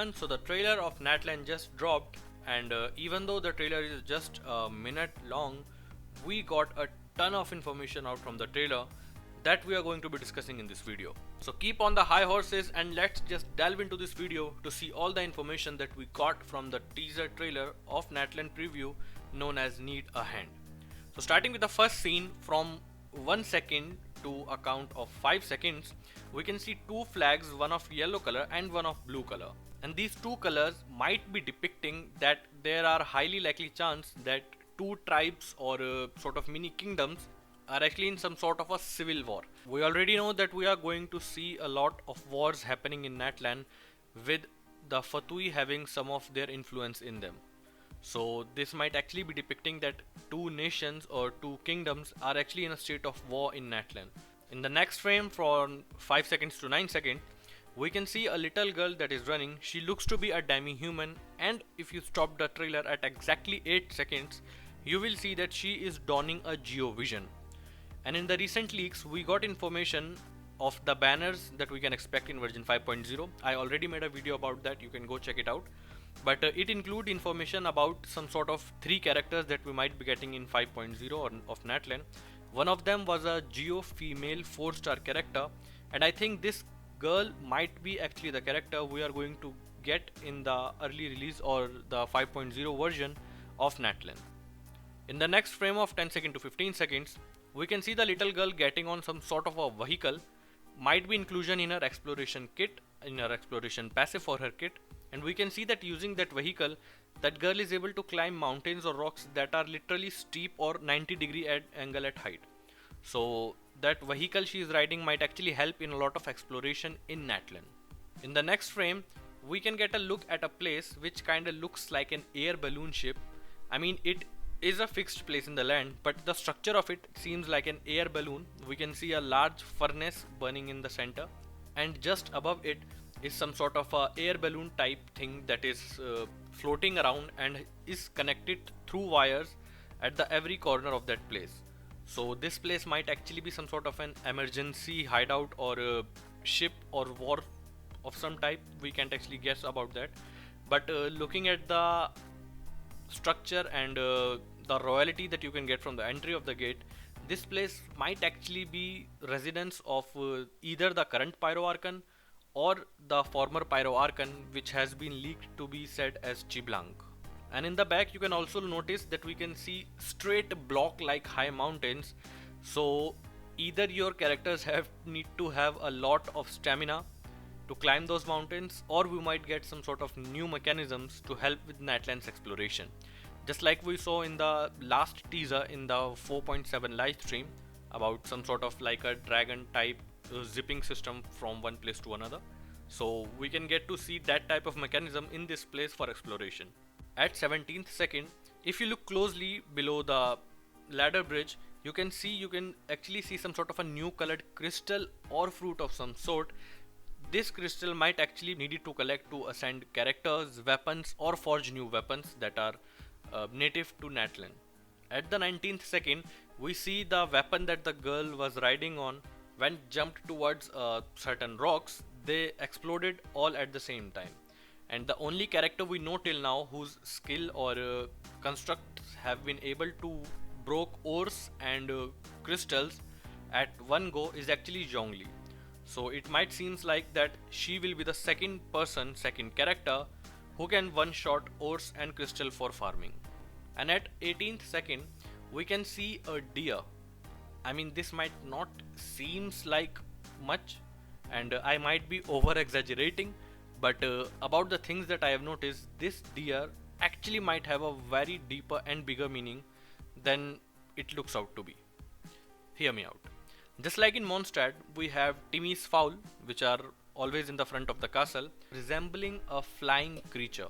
everyone, so the trailer of Natlan just dropped, and even though the trailer is just a minute long, we got a ton of information out from the trailer that we are going to be discussing in this video. So keep on the high horses and let's just delve into this video to see all the information that we got from the teaser trailer of Natlan preview known as Need a Hand. So starting with the first scene, from 1 second to a count of 5 seconds, we can see two flags, one of yellow color and one of blue color. And these two colors might be depicting that there are highly likely chance that two tribes or sort of mini kingdoms are actually in some sort of a civil war. We already know that we are going to see a lot of wars happening in Natlan, with the Fatui having some of their influence in them. So this might actually be depicting that two nations or two kingdoms are actually in a state of war in Natlan. In the next frame, from 5 seconds to 9 seconds, we can see a little girl that is running. She looks to be a demi-human, and if you stop the trailer at exactly 8 seconds, you will see that she is donning a Geovision. And in the recent leaks, we got information of the banners that we can expect in version 5.0. I already made a video about that, you can go check it out. But it includes information about some sort of 3 characters that we might be getting in 5.0 of Natlan. One of them was a Geo female 4-star character, and I think this girl might be actually the character we are going to get in the early release or the 5.0 version of Natlan. In the next frame of 10 seconds to 15 seconds, we can see the little girl getting on some sort of a vehicle, might be inclusion in her exploration kit, in her exploration passive for her kit, and we can see that using that vehicle, that girl is able to climb mountains or rocks that are literally steep or 90-degree angle at height. So that vehicle she is riding might actually help in a lot of exploration in Natlan. In the next frame, we can get a look at a place which kinda looks like an air balloon ship. I mean, it is a fixed place in the land, but the structure of it seems like an air balloon. We can see a large furnace burning in the center, and just above it is some sort of a air balloon type thing that is floating around and is connected through wires at the every corner of that place. So this place might actually be some sort of an emergency hideout or a ship or war of some type. We can't actually guess about that, but looking at the structure and the royalty that you can get from the entry of the gate, this place might actually be residence of either the current Pyro Archon or the former Pyro Archon, which has been leaked to be said as xBalanque. And in the back you can also notice that we can see straight block like high mountains. So either your characters need to have a lot of stamina to climb those mountains, or we might get some sort of new mechanisms to help with Natlan's exploration, just like we saw in the last teaser in the 4.7 live stream about some sort of like a dragon type zipping system from one place to another. So we can get to see that type of mechanism in this place for exploration. At 17th second, if you look closely below the ladder bridge, you can actually see some sort of a new colored crystal or fruit of some sort. This crystal might actually needed to collect to ascend characters, weapons, or forge new weapons that are native to Natlan. At the 19th second, we see the weapon that the girl was riding on. When jumped towards certain rocks, they exploded all at the same time. And the only character we know till now whose skill or constructs have been able to broke ores and crystals at one go is actually Zhongli. So it might seems like that she will be the second character who can one-shot ores and crystal for farming. And at 18th second, we can see a deer. I mean, this might not seems like much, and I might be over exaggerating, but about the things that I have noticed, this deer actually might have a very deeper and bigger meaning than it looks out to be. Hear me out. Just like in Mondstadt, we have Timmy's fowl, which are always in the front of the castle, resembling a flying creature.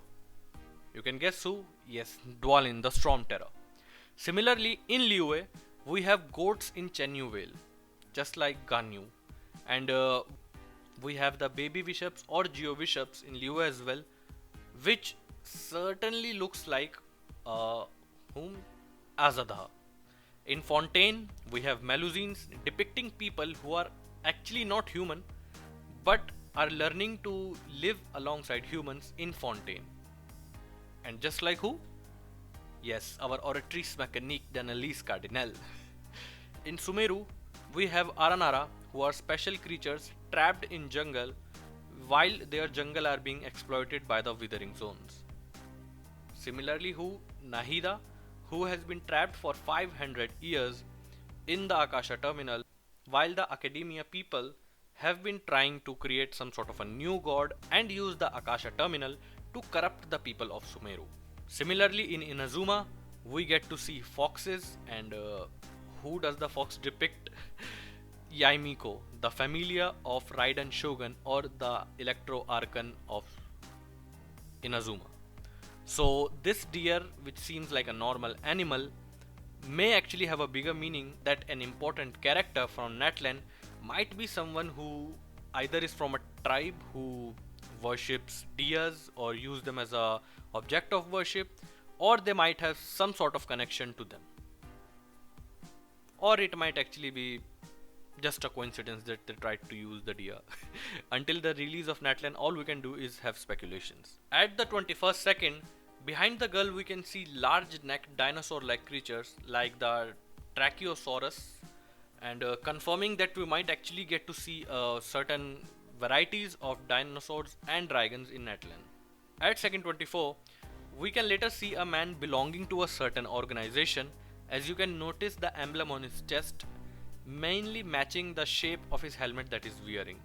You can guess who? Yes, Dwalin, the Storm Terror. Similarly, in Liyue, we have goats in Chenyu Vale, just like Ganyu. And we have the baby bishops or Geo bishops in Liyue as well, which certainly looks like Azadha. In Fontaine, we have Melusines depicting people who are actually not human but are learning to live alongside humans in Fontaine. And just like who? Yes, our oratrice mécanique d'Annalise Cardinal. In Sumeru, we have Aranara, who are special creatures trapped in jungle while their jungle are being exploited by the withering zones. Similarly, who Nahida, who has been trapped for 500 years in the Akasha terminal, while the academia people have been trying to create some sort of a new god and use the Akasha terminal to corrupt the people of Sumeru. Similarly, in Inazuma, we get to see foxes, and who does the fox depict? Yaimiko, the familia of Raiden Shogun or the Electro Archon of Inazuma. So this deer, which seems like a normal animal, may actually have a bigger meaning that an important character from Natlan might be someone who either is from a tribe who worships deers or use them as a object of worship, or they might have some sort of connection to them, or it might actually be just a coincidence that they tried to use the deer. Until the release of Natlan, all we can do is have speculations. At the 21st second, behind the girl we can see large necked dinosaur like creatures like the Trachiosaurus, and confirming that we might actually get to see certain varieties of dinosaurs and dragons in Natlan. At second 24, we can later see a man belonging to a certain organization, as you can notice the emblem on his chest mainly matching the shape of his helmet that he's wearing.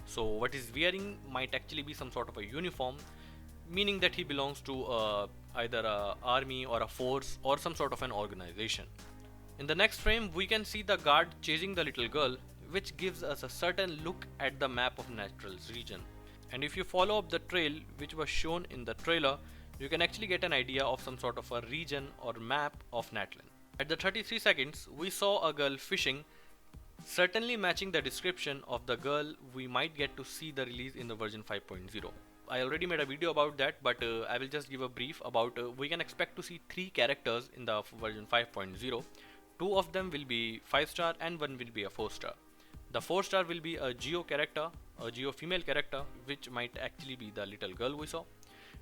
So what he's wearing might actually be some sort of a uniform, meaning that he belongs to either a army or a force or some sort of an organization. In the next frame, we can see the guard chasing the little girl, which gives us a certain look at the map of Natural's region. And if you follow up the trail which was shown in the trailer, you can actually get an idea of some sort of a region or map of Natlan. At the 33 seconds, we saw a girl fishing, certainly matching the description of the girl we might get to see the release in the version 5.0. I already made a video about that, but I will just give a brief about we can expect to see 3 characters in the version 5.0. 2 of them will be 5-star and 1 will be a 4-star. The 4-star will be a Geo character, a Geo female character, which might actually be the little girl we saw.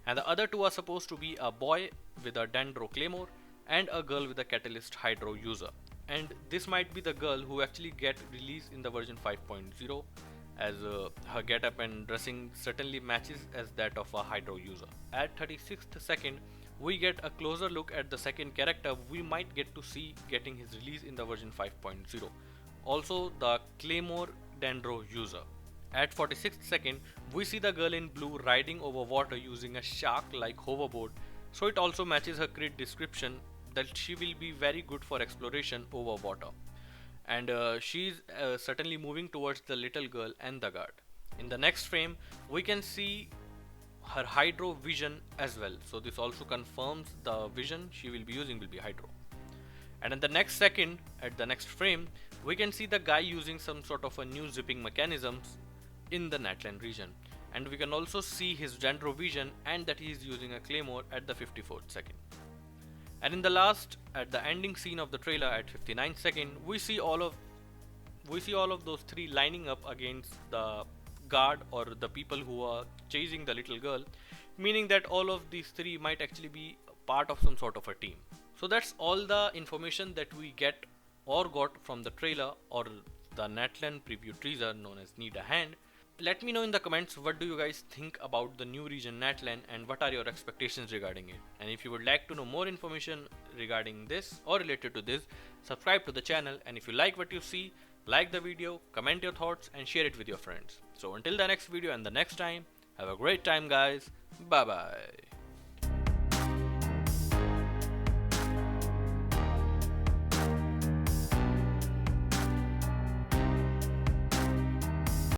And the other 2 are supposed to be a boy with a Dendro Claymore and a girl with a Catalyst Hydro user. And this might be the girl who actually get released in the version 5.0, as her getup and dressing certainly matches as that of a Hydro user. At 36th second, we get a closer look at the second character we might get to see getting his release in the version 5.0. Also the Claymore Dendro user. At 46th second, we see the girl in blue riding over water using a shark-like hoverboard, so it also matches her crit description that she will be very good for exploration over water. And she's certainly moving towards the little girl and the guard. In the next frame, we can see her Hydro vision as well, so this also confirms the vision she will be using will be Hydro. And in the next second, at the next frame, we can see the guy using some sort of a new zipping mechanisms in the Natlan region, and we can also see his Dendro vision and that he is using a Claymore at the 54th second. And in the last, at the ending scene of the trailer at 59th second, we see all of those 3 lining up against the guard or the people who are chasing the little girl, meaning that all of these 3 might actually be part of some sort of a team. So that's all the information that we get or got from the trailer or the Natlan preview teaser known as Need a Hand. Let me know in the comments what do you guys think about the new region Natlan and what are your expectations regarding it. And if you would like to know more information regarding this or related to this, subscribe to the channel, and if you like what you see, like the video, comment your thoughts and share it with your friends. So until the next video and the next time, have a great time guys. Bye bye.